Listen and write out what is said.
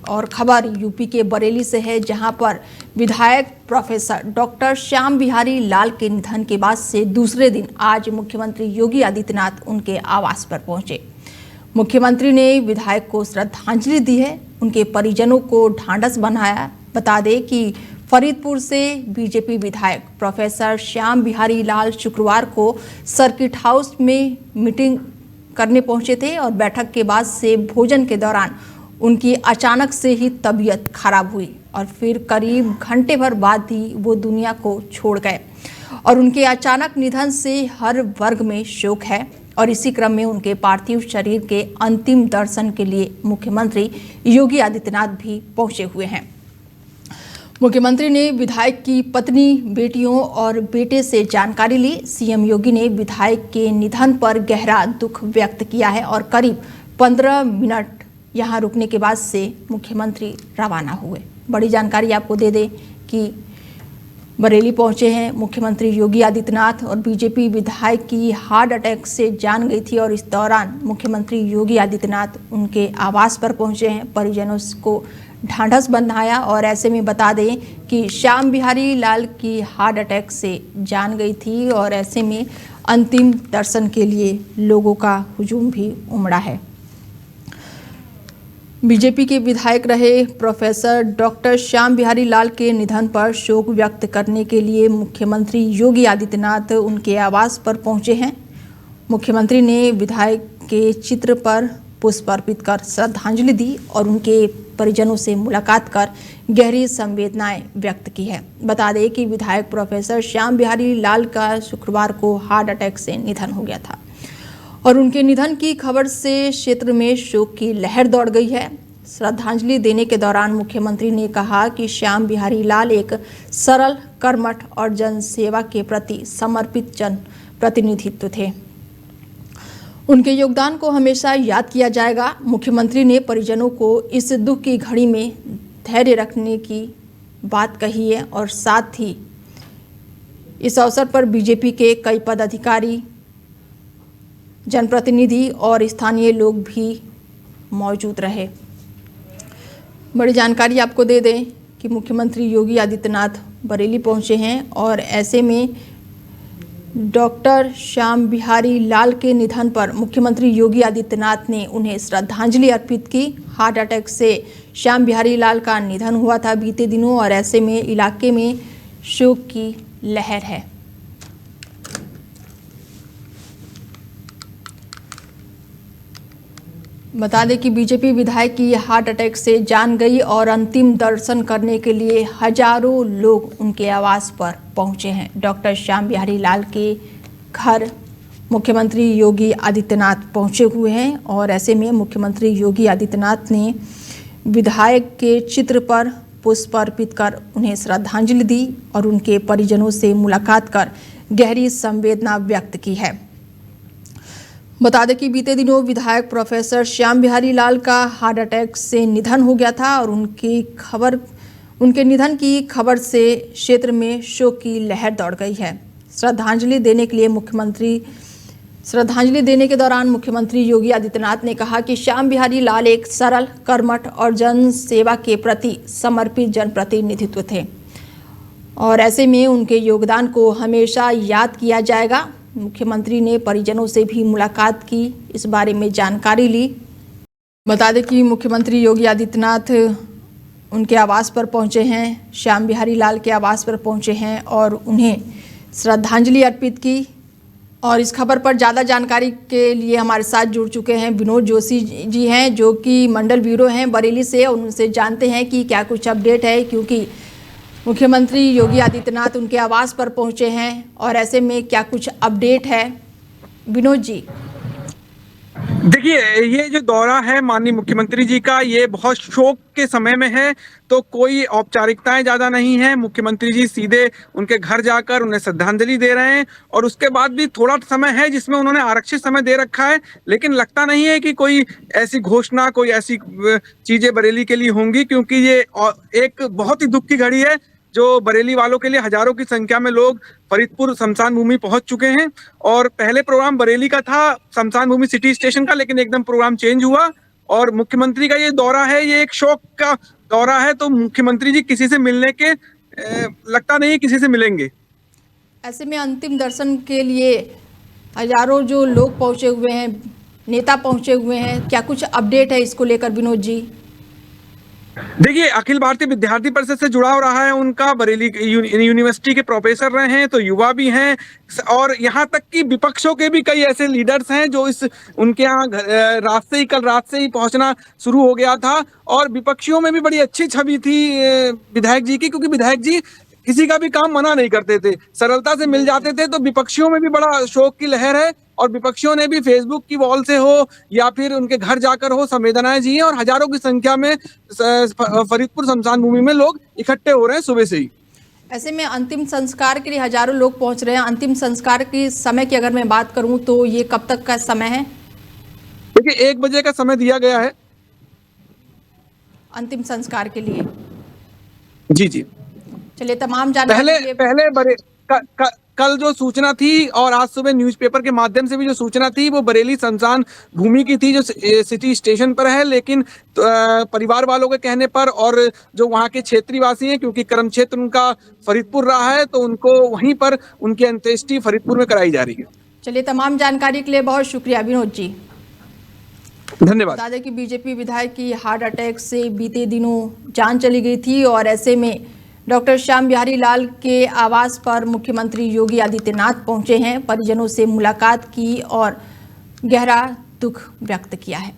और खबर यूपी के बरेली से है, जहां पर विधायक प्रोफेसर डॉक्टर श्याम बिहारी लाल के निधन के बाद से दूसरे दिन आज मुख्यमंत्री योगी आदित्यनाथ उनके आवास पर पहुंचे। मुख्यमंत्री ने विधायक को श्रद्धांजलि दी है, उनके परिजनों को ढांढस बंधाया। बता दें कि फरीदपुर से बीजेपी विधायक प्रोफेसर श्याम बिहारी लाल शुक्रवार को सर्किट हाउस में मीटिंग करने पहुंचे थे और बैठक के बाद से भोजन के दौरान उनकी अचानक से ही तबीयत खराब हुई और फिर करीब घंटे भर बाद ही वो दुनिया को छोड़ गए और उनके अचानक निधन से हर वर्ग में शोक है। और इसी क्रम में उनके पार्थिव शरीर के अंतिम दर्शन के लिए मुख्यमंत्री योगी आदित्यनाथ भी पहुंचे हुए हैं। मुख्यमंत्री ने विधायक की पत्नी, बेटियों और बेटे से जानकारी ली। सीएम योगी ने विधायक के निधन पर गहरा दुख व्यक्त किया है और करीब 15 मिनट यहां रुकने के बाद से मुख्यमंत्री रवाना हुए। बड़ी जानकारी आपको दे दें कि बरेली पहुंचे हैं मुख्यमंत्री योगी आदित्यनाथ और बीजेपी विधायक की हार्ट अटैक से जान गई थी और इस दौरान मुख्यमंत्री योगी आदित्यनाथ उनके आवास पर पहुंचे हैं, परिजनों को ढांढस बंधाया। और ऐसे में बता दें कि श्याम बिहारी लाल की हार्ट अटैक से जान गई थी और ऐसे में अंतिम दर्शन के लिए लोगों का हुजूम भी उमड़ा है। बीजेपी के विधायक रहे प्रोफेसर डॉक्टर श्याम बिहारी लाल के निधन पर शोक व्यक्त करने के लिए मुख्यमंत्री योगी आदित्यनाथ उनके आवास पर पहुंचे हैं। मुख्यमंत्री ने विधायक के चित्र पर पुष्प अर्पित कर श्रद्धांजलि दी और उनके परिजनों से मुलाकात कर गहरी संवेदनाएं व्यक्त की है। बता दें कि विधायक प्रोफेसर श्याम बिहारी लाल का शुक्रवार को हार्ट अटैक से निधन हो गया था और उनके निधन की खबर से क्षेत्र में शोक की लहर दौड़ गई है। श्रद्धांजलि देने के दौरान मुख्यमंत्री ने कहा कि श्याम बिहारी लाल एक सरल, कर्मठ और जनसेवा के प्रति समर्पित जनप्रतिनिधित्व थे। उनके योगदान को हमेशा याद किया जाएगा। मुख्यमंत्री ने परिजनों को इस दुख की घड़ी में धैर्य रखने की बात कही है और साथ ही इस अवसर पर बीजेपी के कई पदाधिकारी, जनप्रतिनिधि और स्थानीय लोग भी मौजूद रहे। बड़ी जानकारी आपको दे दें कि मुख्यमंत्री योगी आदित्यनाथ बरेली पहुंचे हैं और ऐसे में डॉक्टर श्याम बिहारी लाल के निधन पर मुख्यमंत्री योगी आदित्यनाथ ने उन्हें श्रद्धांजलि अर्पित की। हार्ट अटैक से श्याम बिहारी लाल का निधन हुआ था बीते दिनों और ऐसे में इलाके में शोक की लहर है। बता दें कि बीजेपी विधायक की हार्ट अटैक से जान गई और अंतिम दर्शन करने के लिए हजारों लोग उनके आवास पर पहुंचे हैं। डॉक्टर श्याम बिहारी लाल के घर मुख्यमंत्री योगी आदित्यनाथ पहुंचे हुए हैं और ऐसे में मुख्यमंत्री योगी आदित्यनाथ ने विधायक के चित्र पर पुष्प अर्पित कर उन्हें श्रद्धांजलि दी और उनके परिजनों से मुलाकात कर गहरी संवेदना व्यक्त की है। बता दें कि बीते दिनों विधायक प्रोफेसर श्याम बिहारी लाल का हार्ट अटैक से निधन हो गया था और उनके निधन की खबर से क्षेत्र में शोक की लहर दौड़ गई है। श्रद्धांजलि देने के दौरान मुख्यमंत्री योगी आदित्यनाथ ने कहा कि श्याम बिहारी लाल एक सरल, कर्मठ और जन सेवा के प्रति समर्पित जनप्रतिनिधित्व थे और ऐसे में उनके योगदान को हमेशा याद किया जाएगा। मुख्यमंत्री ने परिजनों से भी मुलाकात की, इस बारे में जानकारी ली। बता दें कि मुख्यमंत्री योगी आदित्यनाथ उनके आवास पर पहुंचे हैं, श्याम बिहारी लाल के आवास पर पहुंचे हैं और उन्हें श्रद्धांजलि अर्पित की। और इस खबर पर ज़्यादा जानकारी के लिए हमारे साथ जुड़ चुके हैं विनोद जोशी जी हैं, जो कि मंडल ब्यूरो हैं बरेली से, और उनसे जानते हैं कि क्या कुछ अपडेट है, क्योंकि मुख्यमंत्री योगी आदित्यनाथ उनके आवास पर पहुंचे हैं और ऐसे में क्या कुछ अपडेट है। विनोद जी। देखिए, ये जो दौरा है माननीय मुख्यमंत्री जी का, ये बहुत शोक के समय में है, तो कोई औपचारिकताएं ज्यादा नहीं है। मुख्यमंत्री जी सीधे उनके घर जाकर उन्हें श्रद्धांजलि दे रहे हैं और उसके बाद भी थोड़ा समय है जिसमें उन्होंने आरक्षित समय दे रखा है, लेकिन लगता नहीं है कि कोई ऐसी घोषणा, कोई ऐसी चीजें बरेली के लिए होंगी, क्योंकि ये एक बहुत ही दुख की घड़ी है जो बरेली वालों के लिए हजारों की संख्या में लोग फरीदपुर शमशान भूमि पहुंच चुके हैं। और पहले प्रोग्राम बरेली का था, शमशान भूमि सिटी स्टेशन का, लेकिन एकदम प्रोग्राम चेंज हुआ और मुख्यमंत्री का ये दौरा है, ये एक शौक का दौरा है, तो मुख्यमंत्री जी किसी से मिलने के लगता नहीं किसी से मिलेंगे। ऐसे में अंतिम दर्शन के लिए हजारों जो लोग पहुंचे हुए हैं, नेता पहुंचे हुए हैं, क्या कुछ अपडेट है इसको लेकर विनोद जी? देखिए, अखिल भारतीय विद्यार्थी परिषद से जुड़ाव रहा है उनका, बरेली यूनिवर्सिटी के प्रोफेसर रहे हैं, तो युवा भी हैं, और यहाँ तक कि विपक्षों के भी कई ऐसे लीडर्स हैं जो इस उनके यहाँ कल रात से ही पहुंचना शुरू हो गया था। और विपक्षियों में भी बड़ी अच्छी छवि थी विधायक जी की, क्योंकि विधायक जी किसी का भी काम मना नहीं करते थे, सरलता से मिल जाते थे। तो विपक्षियों में भी बड़ा शोक की लहर है, और विपक्षियों ने भी फेसबुक की वॉल से हो या फिर उनके घर जाकर हो संवेदनाएं दी हैं, और हजारों की संख्या में फरीदपुर शमशान भूमि में लोग इकट्ठे हो रहे हैं सुबह से ही। ऐसे में अंतिम संस्कार के लिए हजारों लोग पहुंच रहे हैं। अंतिम संस्कार के समय की अगर मैं बात करूं तो ये कब तक का समय है? देखिए, 1 बजे का समय दिया गया है अंतिम संस्कार के लिए। जी जी। चलिए, तमाम जानकारी कल जो सूचना थी और आज सुबह न्यूज़पेपर के माध्यम से भी जो सूचना थी वो बरेली शमशान भूमि की थी, जो सिटी स्टेशन पर है। लेकिन परिवार वालों के कहने पर और जो वहाँ के क्षेत्रीय वासी हैं, क्योंकि कर्म क्षेत्र उनका फरीदपुर रहा है, तो उनको वहीं पर उनकी अंत्येष्टि फरीदपुर में कराई जा रही है। चलिए, तमाम जानकारी के लिए बहुत शुक्रिया विनोद जी। धन्यवाद। बता दें कि बीजेपी विधायक की हार्ट अटैक से बीते दिनों जान चली गई थी, और ऐसे में डॉक्टर श्याम बिहारी लाल के आवास पर मुख्यमंत्री योगी आदित्यनाथ पहुंचे हैं, परिजनों से मुलाकात की और गहरा दुख व्यक्त किया है।